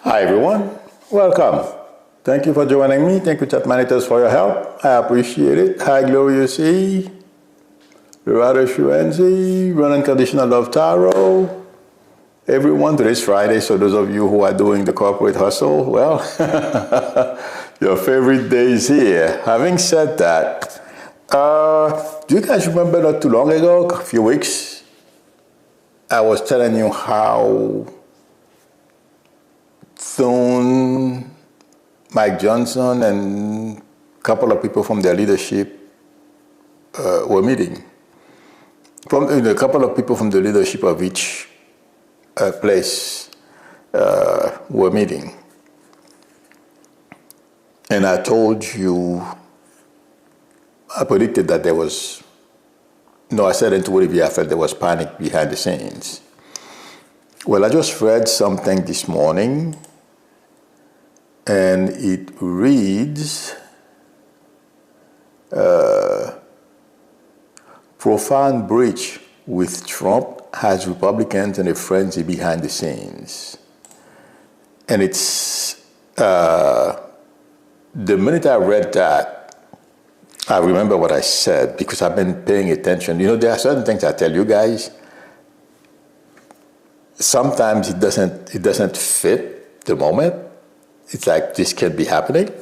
Hi everyone, welcome. Thank you for joining me. Thank you, chat monitors, for your help. I appreciate it. Hi, Glorious E, Lorado Shuenzi, Ronan Conditional Love Taro. Everyone, today's Friday, so those of you who are doing the corporate hustle, well, your favorite day is here. Having said that, do you guys remember not too long ago, a few weeks, I was telling you how Thune, Mike Johnson, and a couple of people from their leadership were meeting. A couple of people from the leadership of each place were meeting. And I told you, I predicted that there was, no, I said intuitively I felt there was panic behind the scenes. Well, I just read something this morning, and it reads, profound breach with Trump has Republicans in a frenzy behind the scenes. And it's, the minute I read that, I remember what I said because I've been paying attention. You know, there are certain things I tell you guys. Sometimes it doesn't fit the moment. It's like, this can't be happening.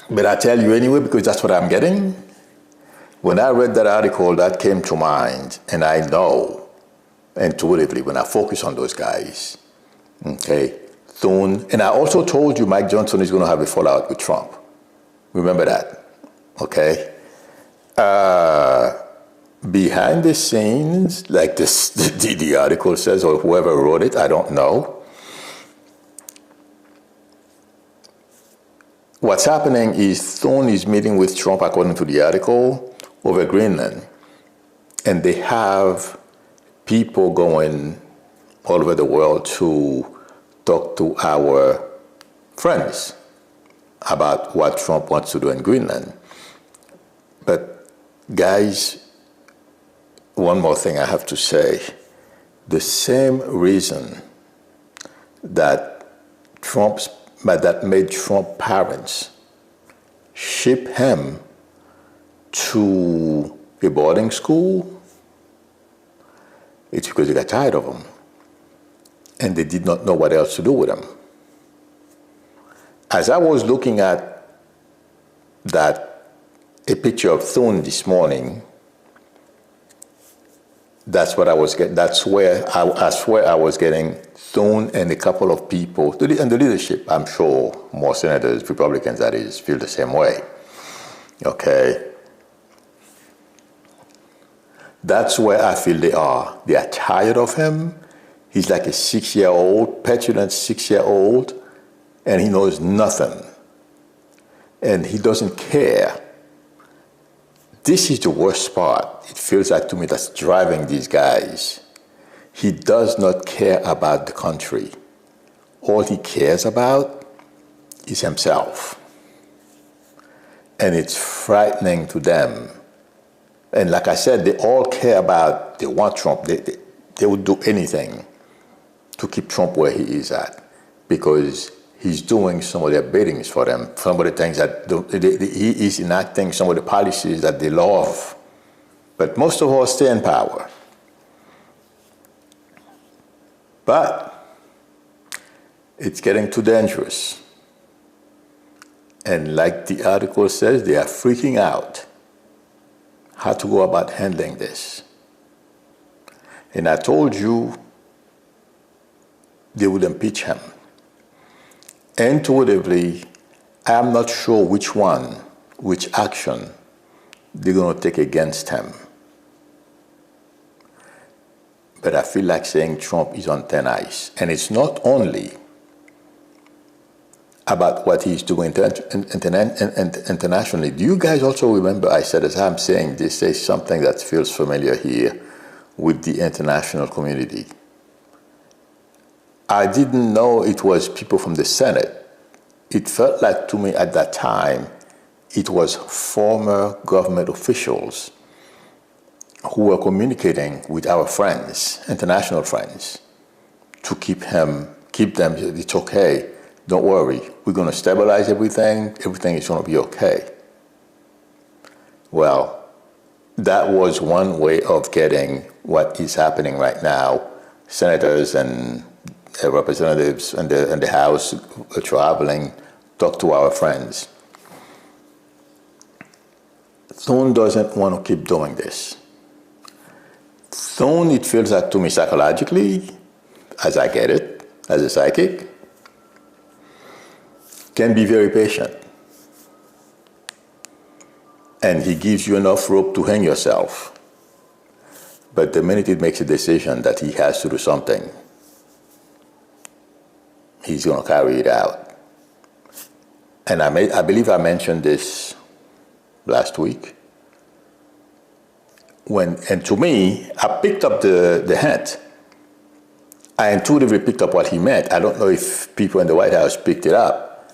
But I tell you anyway because that's what I'm getting. When I read that article, that came to mind, and I know intuitively when I focus on those guys, okay, Thune, and I also told you Mike Johnson is going to have a fallout with Trump. Remember that, okay? Behind the scenes, like this, the article says, or whoever wrote it, I don't know. What's happening is Thune is meeting with Trump, according to the article, over Greenland. And they have people going all over the world to talk to our friends about what Trump wants to do in Greenland. But guys, one more thing I have to say. The same reason that made Trump parents ship him to a boarding school, it's because they got tired of him. And they did not know what else to do with him. As I was looking at a picture of Thune this morning, that's what I was getting. I swear I was getting Thune and a couple of people, and the leadership, I'm sure more senators, Republicans that is, feel the same way. Okay. That's where I feel they are. They are tired of him. He's like a 6-year-old, petulant 6-year-old, and he knows nothing. And he doesn't care. This is the worst part. It feels like to me that's driving these guys. He does not care about the country. All he cares about is himself. And it's frightening to them. And like I said, they all care about, they want Trump. They would do anything to keep Trump where he is at because he's doing some of their biddings for them, some of the things that he is enacting, some of the policies that they love. But most of all stay in power. But it's getting too dangerous. And like the article says, they are freaking out how to go about handling this. And I told you they would impeach him. Intuitively, I'm not sure which action they're going to take against him. But I feel like saying Trump is on thin ice. And it's not only about what he's doing internationally. Do you guys also remember I said, as I'm saying this, say something that feels familiar here with the international community? I didn't know it was people from the Senate. It felt like to me at that time, it was former government officials who were communicating with our friends, international friends, to keep keep them. It's okay. Don't worry. We're going to stabilize everything. Everything is going to be okay. Well, that was one way of getting what is happening right now. Senators and representatives and the House are traveling, talk to our friends. Thune doesn't want to keep doing this. Thune, it feels like to me psychologically, as I get it, as a psychic, can be very patient. And he gives you enough rope to hang yourself. But the minute he makes a decision that he has to do something, he's going to carry it out. And I believe I mentioned this last week. And to me, I picked up the hint. I intuitively picked up what he meant. I don't know if people in the White House picked it up.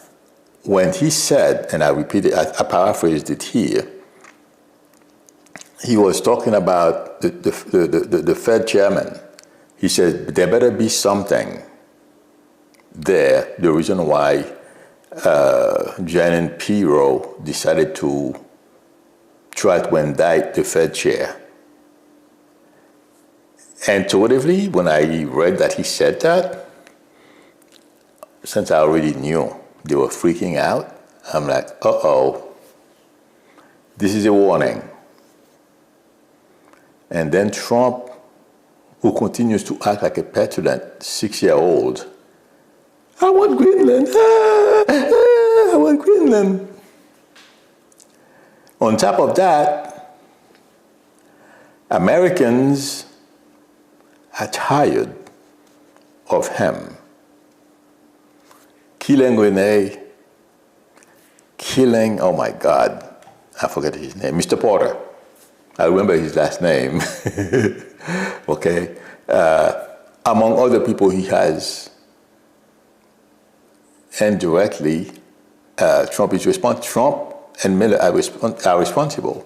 When he said, and I repeat it, I paraphrased it here, he was talking about the Fed chairman. He said, there better be something there, the reason why Janet Pirro decided to try to indict the Fed chair. Intuitively, when I read that he said that, since I already knew they were freaking out, I'm like, uh-oh, this is a warning. And then Trump, who continues to act like a petulant 6-year-old, I want Greenland, I want Greenland. On top of that, Americans are tired of him killing Renee, killing, oh my God, I forget his name, Mr. Porter. I remember his last name. Okay. Among other people he has indirectly, Trump is responsible. Trump and Milou are responsible.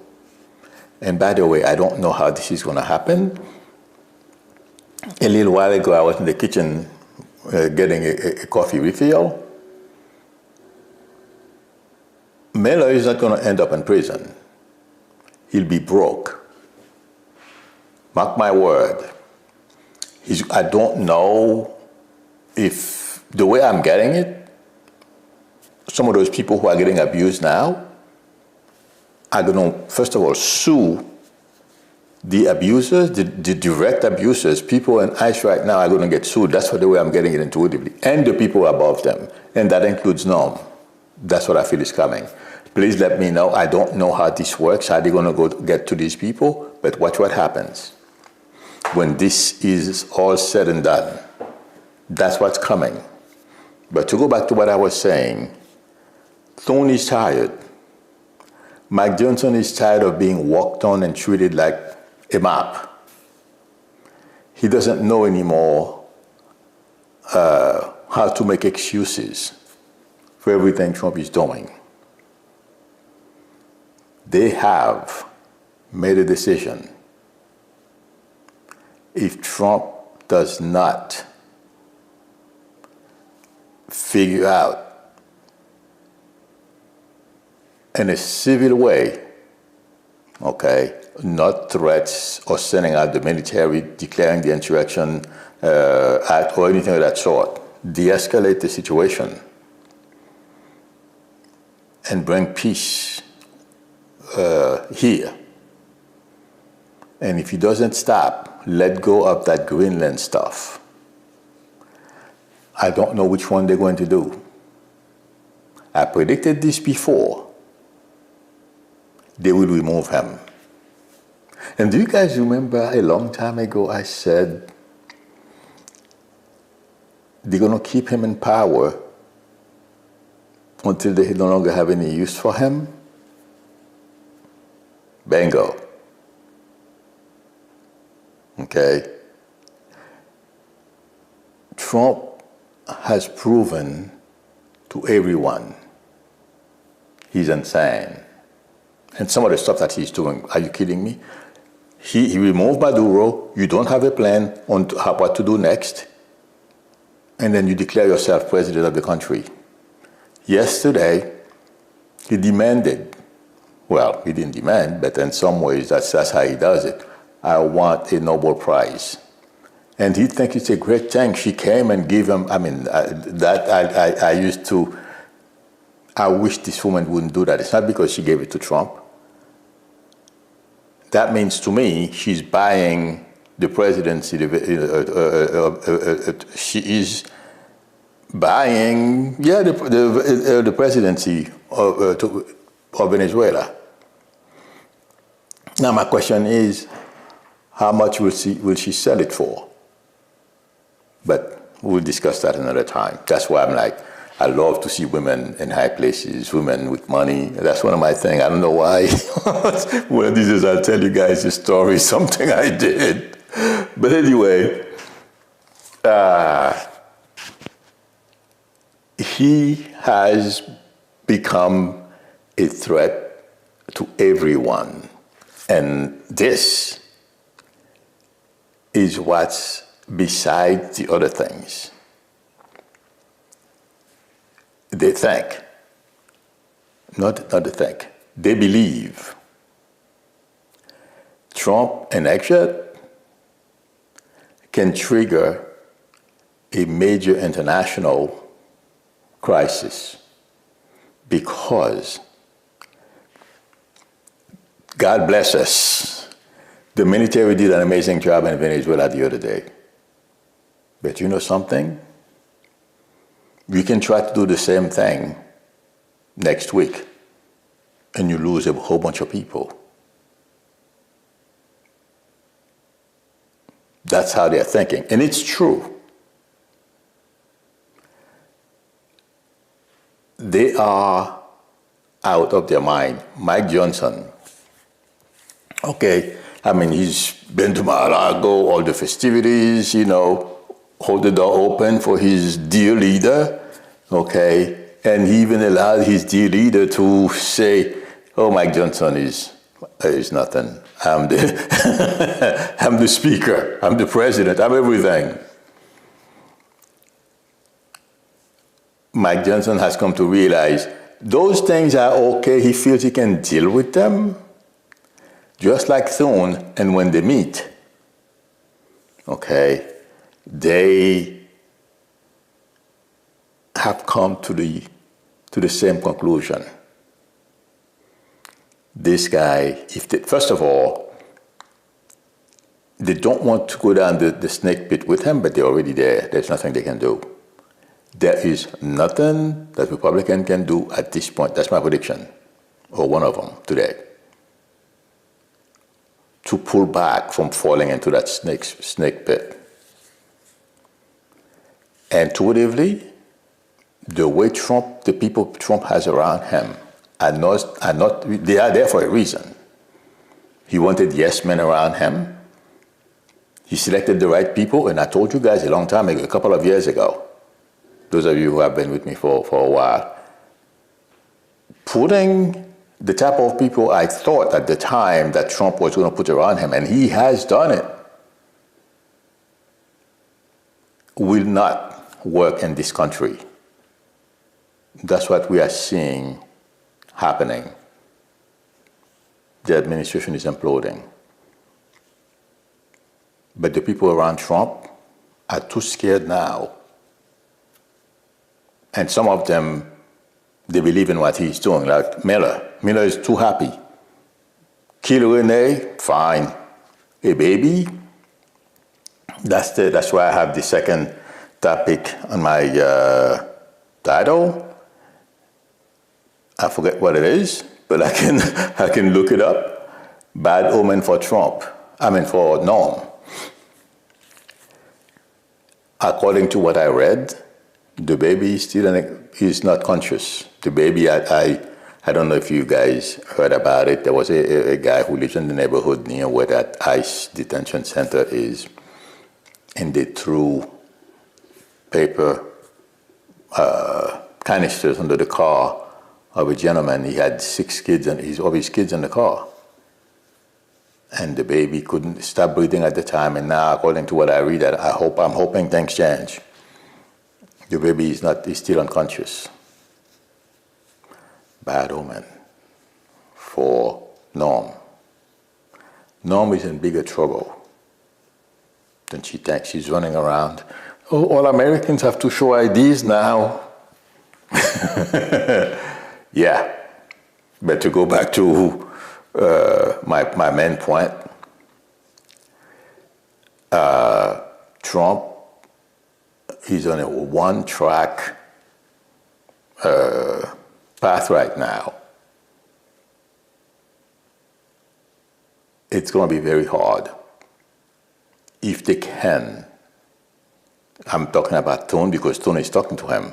And by the way, I don't know how this is going to happen. A little while ago, I was in the kitchen getting a coffee refill. Milou is not going to end up in prison. He'll be broke. Mark my word. I don't know if, the way I'm getting it, some of those people who are getting abused now are going to, first of all, sue the abusers, the direct abusers. People in ICE right now are going to get sued. That's the way I'm getting it intuitively. And the people above them. And that includes Noam. That's what I feel is coming. Please let me know. I don't know how this works, how they're going to go get to these people, but watch what happens. When this is all said and done, that's what's coming. But to go back to what I was saying, Thune is tired. Mike Johnson is tired of being walked on and treated like a map. He doesn't know anymore how to make excuses for everything Trump is doing. They have made a decision. If Trump does not figure out in a civil way, okay, not threats or sending out the military, declaring the insurrection act or anything of that sort, de-escalate the situation and bring peace here. And if he doesn't stop, let go of that Greenland stuff, I don't know which one they're going to do. I predicted this before. They will remove him. And do you guys remember a long time ago I said they're going to keep him in power until they no longer have any use for him? Bingo. Okay? Trump has proven to everyone he's insane. And some of the stuff that he's doing, are you kidding me? He removed Maduro. You don't have a plan on what to do next. and then you declare yourself president of the country. Yesterday, he demanded, well, he didn't demand, but in some ways that's how he does it. I want a Nobel Prize. And he thinks it's a great thing. She came and gave him, I wish this woman wouldn't do that. It's not because she gave it to Trump. That means to me, she's buying the presidency, she is buying, the presidency of Venezuela. Now my question is, how much will she sell it for? But we'll discuss that another time. That's why I'm like, I love to see women in high places, women with money. That's one of my things. I don't know why. One of these days I'll tell you guys a story, something I did. But anyway, he has become a threat to everyone. And this is what's beside the other things. They think, not they think, they believe Trump election can trigger a major international crisis because, God bless us, the military did an amazing job in Venezuela the other day. But you know something? We can try to do the same thing next week, and you lose a whole bunch of people. That's how they're thinking, and it's true. They are out of their mind. Mike Johnson, okay, he's been to Mar-a-Lago, all the festivities, hold the door open for his dear leader, okay? And he even allowed his dear leader to say, oh, Mike Johnson is nothing. I'm the speaker, I'm the president, I'm everything. Mike Johnson has come to realize those things are okay. He feels he can deal with them, just like Thune, and when they meet, okay, they have come to the same conclusion. This guy, first of all, they don't want to go down the snake pit with him, but they're already there. There's nothing they can do. There is nothing that Republican can do at this point. That's my prediction, or one of them today, to pull back from falling into that snake pit. Intuitively, the way the people Trump has around him are not, they are there for a reason. He wanted yes men around him. He selected the right people, and I told you guys a long time ago, a couple of years ago, those of you who have been with me for a while, putting the type of people I thought at the time that Trump was going to put around him, and he has done it, will not work in this country. That's what we are seeing happening. The administration is imploding. But the people around Trump are too scared now. And some of them, they believe in what he's doing, like Miller. Miller is too happy. Kill Renee, fine. A baby, that's why I have the second topic on my title. I forget what it is, but I can look it up. Bad omen for Trump. For Noam. According to what I read, the baby is not conscious. The baby, I don't know if you guys heard about it. There was a guy who lives in the neighborhood near where that ICE detention center is, and they threw paper canisters under the car of a gentleman. He had 6 kids and of his kids in the car. And the baby couldn't stop breathing at the time. And now, according to what I read, I'm hoping things change. The baby is still unconscious. Bad omen for Noam. Noam is in bigger trouble than she thinks. She's running around. Oh, all Americans have to show IDs now. Yeah. But to go back to my main point, Trump is on a one-track path right now. It's going to be very hard if they can. I'm talking about Tone because Tone is talking to him.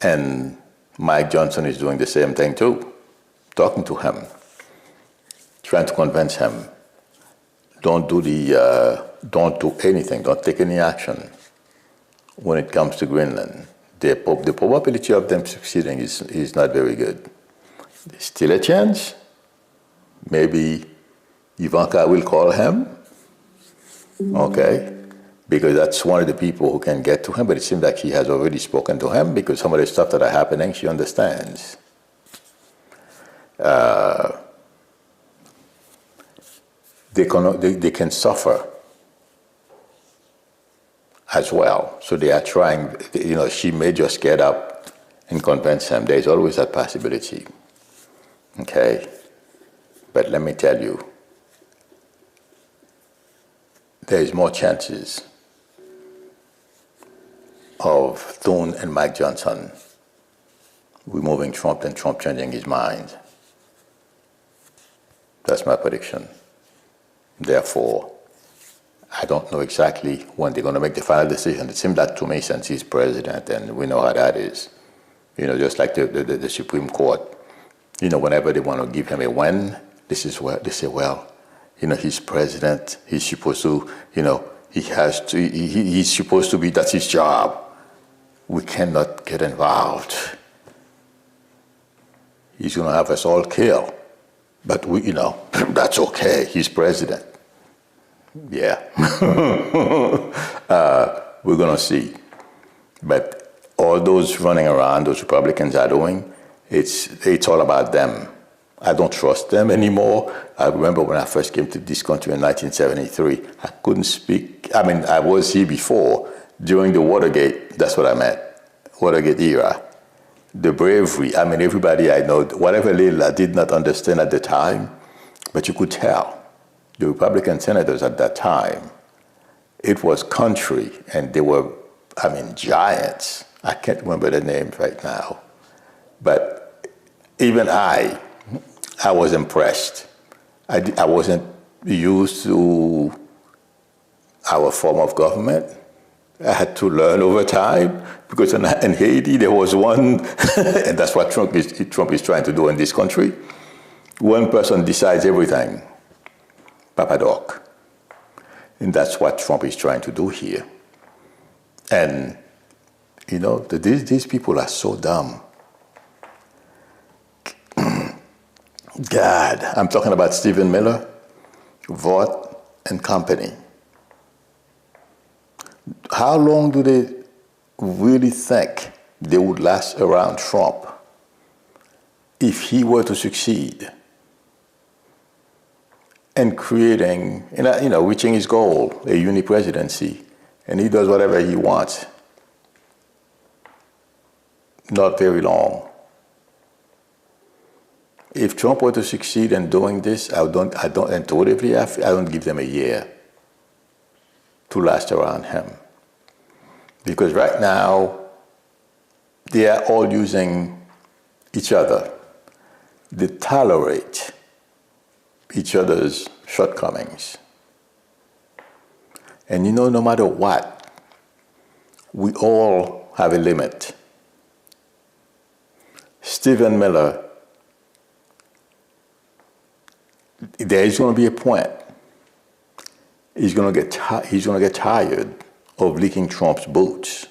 And Mike Johnson is doing the same thing too, talking to him, trying to convince him, don't do anything, don't take any action when it comes to Greenland. The probability of them succeeding is not very good. There's still a chance. Maybe Ivanka will call him, okay? Because that's one of the people who can get to him, but it seems like she has already spoken to him because some of the stuff that are happening, she understands. They can suffer as well. So they are trying, she may just get up and convince him. There's always that possibility, okay? But let me tell you, there's more chances of Thune and Mike Johnson removing Trump than Trump changing his mind. That's my prediction. Therefore, I don't know exactly when they're going to make the final decision. It seems that to me since he's president, and we know how that is. Just like the Supreme Court, whenever they want to give him a win, this is where they say, well, he's president, he's supposed to, he's supposed to be, that's his job. We cannot get involved. He's going to have us all killed. But that's okay, he's president. Yeah. We're going to see. But all those running around, those Republicans are doing, it's all about them. I don't trust them anymore. I remember when I first came to this country in 1973, I couldn't speak. I was here before, during the Watergate, that's what I meant, Watergate era. The bravery, everybody I know, whatever little I did not understand at the time, but you could tell. The Republican senators at that time, it was country, and they were, giants. I can't remember the names right now. But even I was impressed. I wasn't used to our form of government. I had to learn over time because in Haiti there was one, and that's what Trump is trying to do in this country. One person decides everything, Papa Doc. And that's what Trump is trying to do here. And, these people are so dumb. God, I'm talking about Stephen Miller, Vought, and company. How long do they really think they would last around Trump if he were to succeed in creating, reaching his goal, a uni-presidency, and he does whatever he wants? Not very long. If Trump were to succeed in doing this, I don't give them a year to last around him. Because right now, they are all using each other. They tolerate each other's shortcomings. And no matter what, we all have a limit. Stephen Miller, there is going to be a point. He's going to get tired of licking Trump's boots.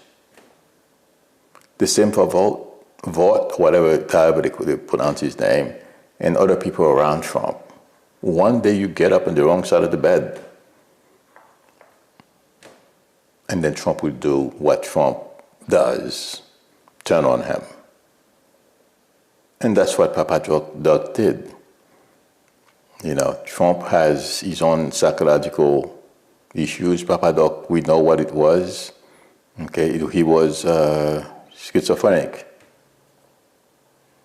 The same for Vought, however they pronounce his name, and other people around Trump. One day you get up on the wrong side of the bed, and then Trump will do what Trump does turn on him. And that's what Papa Doc did. You know, Trump has his own psychological issues. Papa Doc, we know what it was. Okay, he was schizophrenic.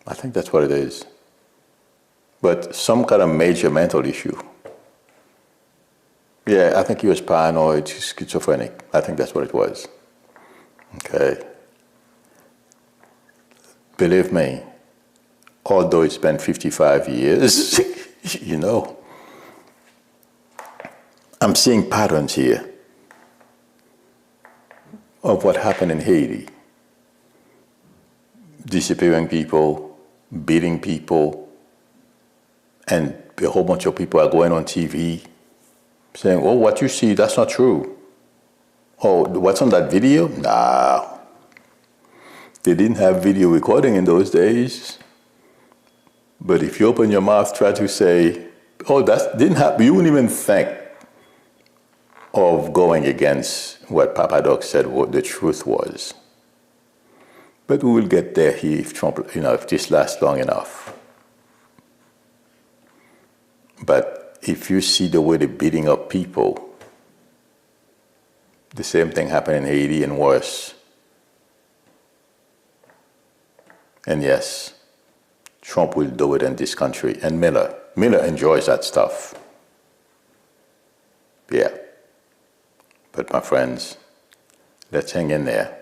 I think that's what it is. But some kind of major mental issue. Yeah, I think he was paranoid, schizophrenic. I think that's what it was. Okay. Believe me, although it's been 55 years, you know, I'm seeing patterns here of what happened in Haiti. Disappearing people, beating people, and a whole bunch of people are going on TV saying, oh, what you see, that's not true. Oh, what's on that video? Nah. They didn't have video recording in those days. But if you open your mouth, try to say, oh, that didn't happen, you wouldn't even think of going against what Papa Doc said what the truth was. But we will get there here if Trump, if this lasts long enough. But if you see the way they're beating up people, the same thing happened in Haiti and worse. And yes, Trump will do it in this country. And Miller enjoys that stuff. Yeah. But my friends, let's hang in there.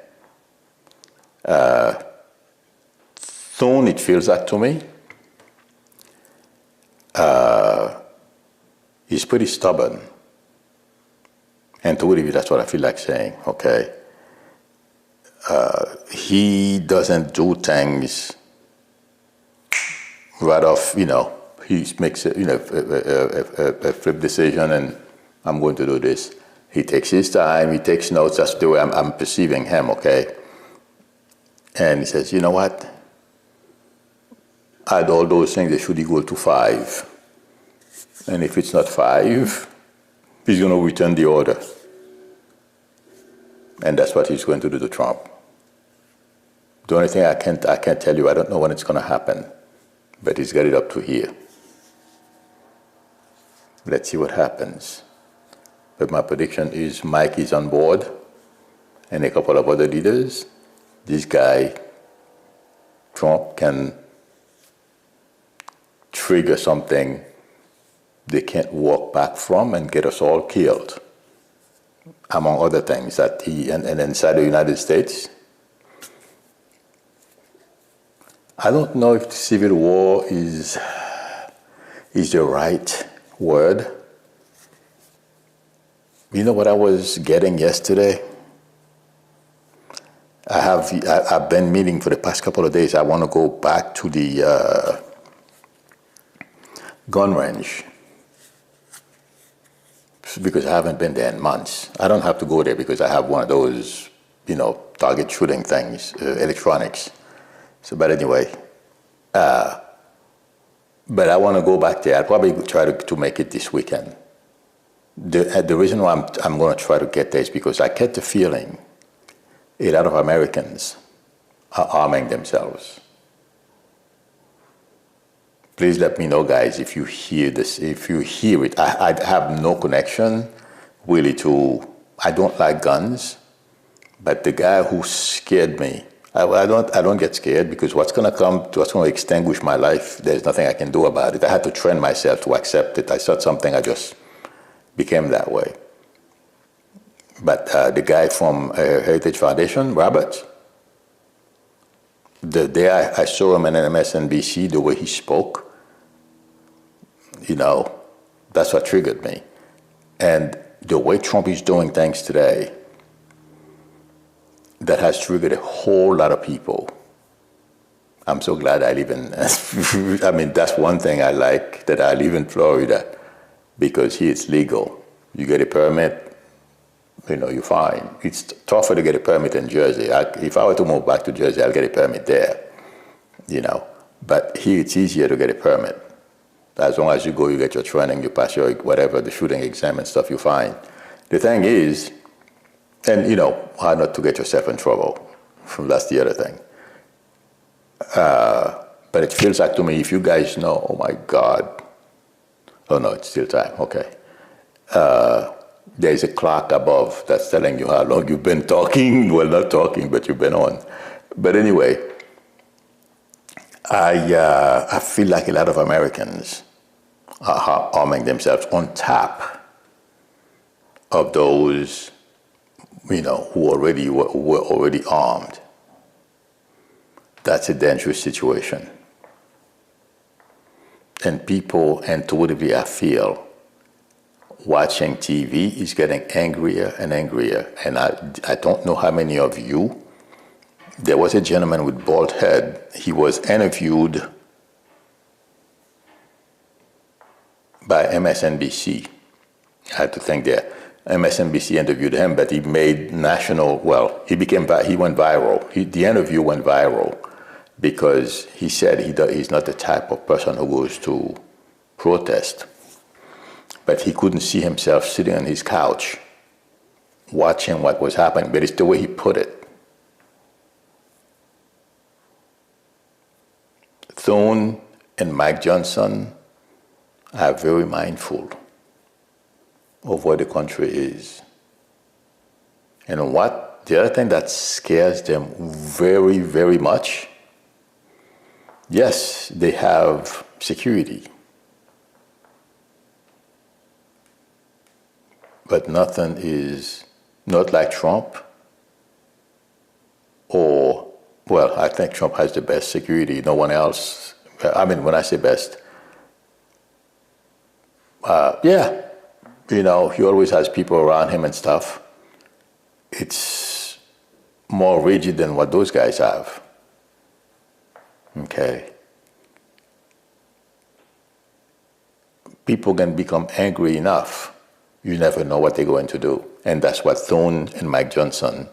Soon it feels like to me, he's pretty stubborn. And to really, that's what I feel like saying, okay? He doesn't do things right off, he makes a flip decision and I'm going to do this. He takes his time, he takes notes, that's the way I'm perceiving him, okay? And he says, you know what? Add all those things, they should equal to 5. And if it's not 5, he's going to return the order. And that's what he's going to do to Trump. The only thing I can't tell you, I don't know when it's going to happen, but he's got it up to here. Let's see what happens. But my prediction is Mike is on board and a couple of other leaders. This guy, Trump, can trigger something they can't walk back from and get us all killed. Among other things, that and inside the United States, I don't know if civil war is the right word. You know what I was getting yesterday? I've been meaning for the past couple of days. I want to go back to the gun range because I haven't been there in months. I don't have to go there because I have one of those, target shooting things, electronics. So, but anyway, but I want to go back there. I'll probably try to make it this weekend. The reason why I'm going to try to get there is because I get the feeling a lot of Americans are arming themselves. Please let me know, guys, if you hear this, if you hear it. I have no connection really to, I don't like guns, but the guy who scared me, I don't get scared because what's going to extinguish my life, there's nothing I can do about it. I had to train myself to accept it. I saw something, I just became that way. But the guy from Heritage Foundation, Robert, the day I saw him on MSNBC, the way he spoke, that's what triggered me. And the way Trump is doing things today, that has triggered a whole lot of people. I'm so glad I live in, that's one thing I like, that I live in Florida, because here it's legal. You get a permit, you're fine. It's tougher to get a permit in Jersey. If I were to move back to Jersey, I'll get a permit there, But here it's easier to get a permit. As long as you go, you get your training, you pass your whatever, the shooting exam and stuff, you're fine. The thing is, and how not to get yourself in trouble. That's the other thing. But it feels like to me, if you guys know, oh my God. Oh no, it's still time, okay. There's a clock above that's telling you how long you've been talking. Well, not talking, but you've been on. But anyway, I feel like a lot of Americans are arming themselves on top of those, who were already armed. That's a dangerous situation. And people intuitively, I feel, watching TV is getting angrier and angrier. And I don't know how many of you. There was a gentleman with bald head. He was interviewed by MSNBC. I had to think there. MSNBC interviewed him, but he made national. Well, he went viral. The interview went viral because he said he's not the type of person who goes to protest. But he couldn't see himself sitting on his couch watching what was happening. But it's the way he put it. Thune and Mike Johnson are very mindful of where the country is. And the other thing that scares them very, very much, yes, they have security. But nothing is not like Trump I think Trump has the best security. No one else, when I say best, he always has people around him and stuff. It's more rigid than what those guys have. Okay. People can become angry enough. You never know what they're going to do. And that's what Thune and Mike Johnson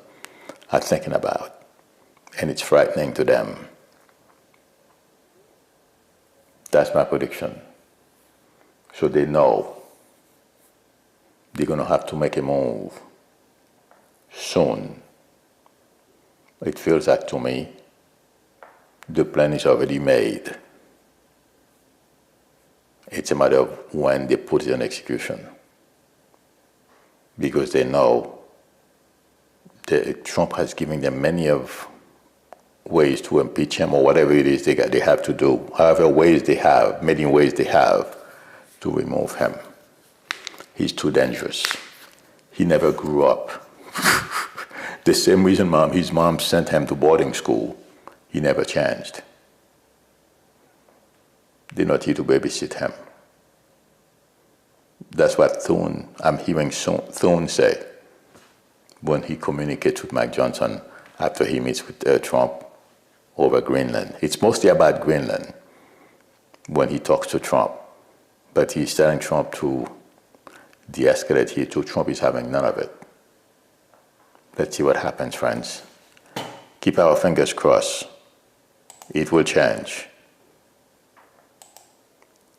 are thinking about. And it's frightening to them. That's my prediction. So they know they're going to have to make a move soon. It feels like to me the plan is already made. It's a matter of when they put it in execution. Because they know that Trump has given them many of ways to impeach him or whatever it is they have to do. However many ways they have to remove him. He's too dangerous. He never grew up. The same reason his mom sent him to boarding school. He never changed. They're not here to babysit him. That's what I'm hearing Thune say when he communicates with Mike Johnson after he meets with Trump over Greenland. It's mostly about Greenland when he talks to Trump. But he's telling Trump to de-escalate here too. Trump is having none of it. Let's see what happens, friends. Keep our fingers crossed. It will change.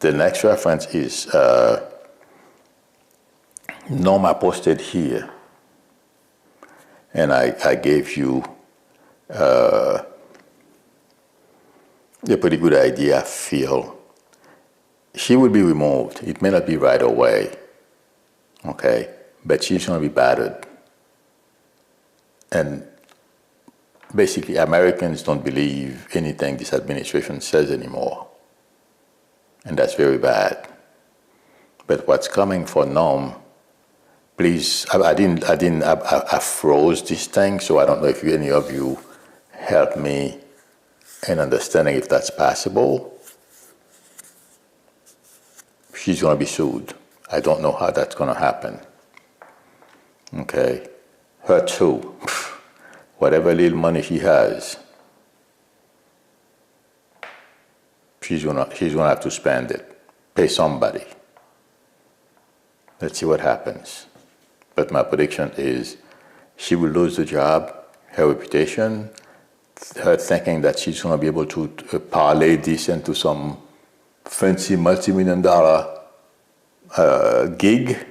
The next reference is Noam posted here. And I gave you a pretty good idea, I feel. She will be removed. It may not be right away, okay? But she's going to be battered. And basically, Americans don't believe anything this administration says anymore. And that's very bad. But what's coming for Noam, please, I froze this thing, so I don't know if any of you help me in understanding if that's possible. She's going to be sued. I don't know how that's going to happen. Okay? Her too. Whatever little money she has, she's gonna have to spend it. Pay somebody. Let's see what happens. But my prediction is she will lose the job, her reputation, her thinking that she's going to be able to parlay this into some fancy multi-million-dollar gig,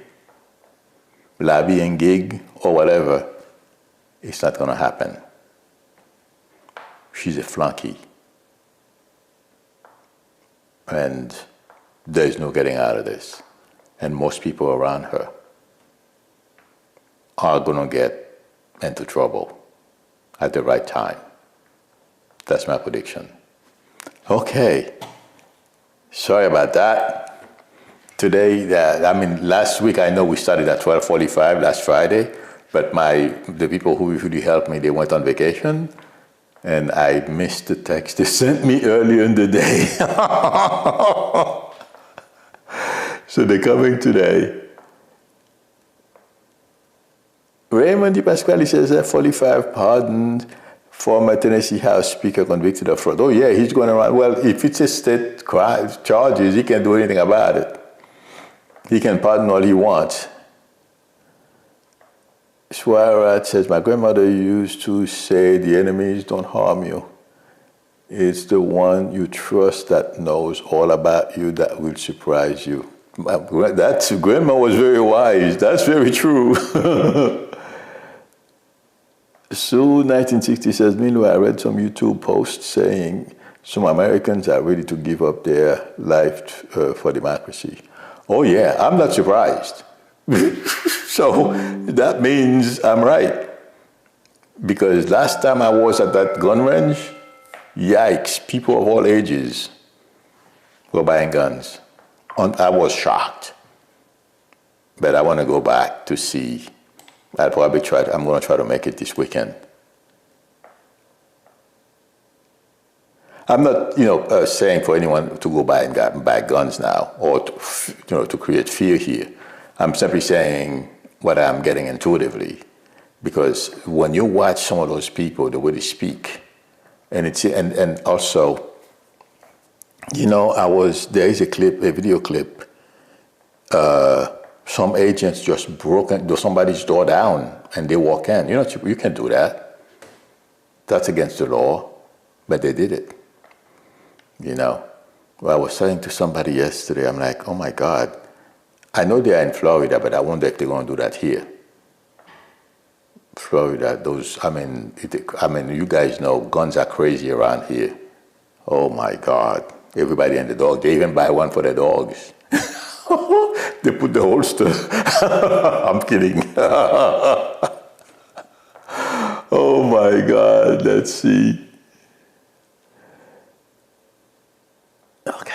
lobbying gig, or whatever. It's not going to happen. she's a flunky. And there's no getting out of this. And most people around her are going to get into trouble at the right time. That's my prediction. Okay. Sorry about that. Today, last week, I know we started at 12:45 last Friday, but the people who usually help me, they went on vacation, and I missed the text they sent me earlier in the day. So they're coming today. Raymond Di Pasquale says F-45 pardoned former Tennessee House Speaker convicted of fraud. Oh yeah, he's going around. Well, if it's a state crime charges, he can't do anything about it. He can pardon all he wants. Swarat says, my grandmother used to say the enemies don't harm you. It's the one you trust that knows all about you that will surprise you. That grandma was very wise. That's very true. Sue 1960 says, Milou, I read some YouTube posts saying some Americans are ready to give up their life for democracy. Oh yeah, I'm not surprised. So that means I'm right. Because last time I was at that gun range, yikes, people of all ages were buying guns. I was shocked. But I want to go back to see. I'm going to try to make it this weekend. I'm not, saying for anyone to go buy and buy guns now or to create fear here. I'm simply saying what I'm getting intuitively, because when you watch some of those people, the way they speak, and also, there is a video clip. Some agents just broke somebody's door down and they walk in. You can't do that. That's against the law, but they did it. Well, I was saying to somebody yesterday, I'm like, oh my God, I know they are in Florida, but I wonder if they're going to do that here. Florida, you guys know guns are crazy around here. Oh my God, everybody and the dog, they even buy one for their dogs. They put the holster. I'm kidding. Oh my God, let's see. Okay.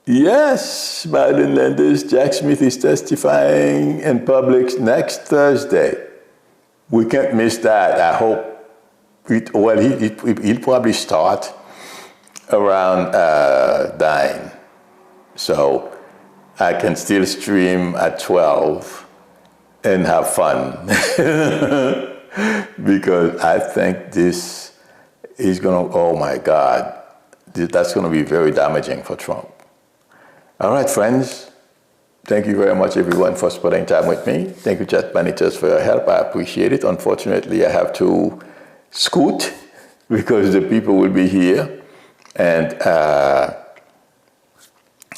Yes, Biden lenders, Jack Smith is testifying in public next Thursday. We can't miss that. I hope. He'll probably start around 9. So I can still stream at 12 and have fun. Because I think this is going to, oh my God, that's going to be very damaging for Trump. All right, friends. Thank you very much, everyone, for spending time with me. Thank you, chat managers, for your help. I appreciate it. Unfortunately, I have to scoot because the people will be here. And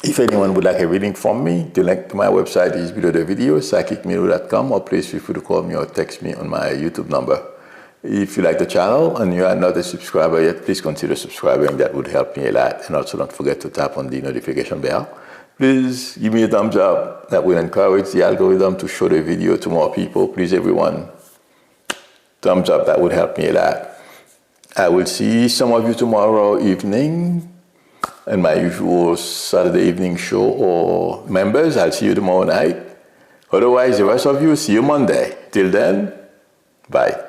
if anyone would like a reading from me, the link to my website is below the video, psychicmilou.com, or please feel free to call me or text me on my YouTube number. If you like the channel and you are not a subscriber yet, please consider subscribing. That would help me a lot. And also don't forget to tap on the notification bell. Please give me a thumbs up. That will encourage the algorithm to show the video to more people. Please, everyone, thumbs up. That would help me a lot. I will see some of you tomorrow evening in my usual Saturday evening show, or members, I'll see you tomorrow night. Otherwise, the rest of you, see you Monday. Till then, bye.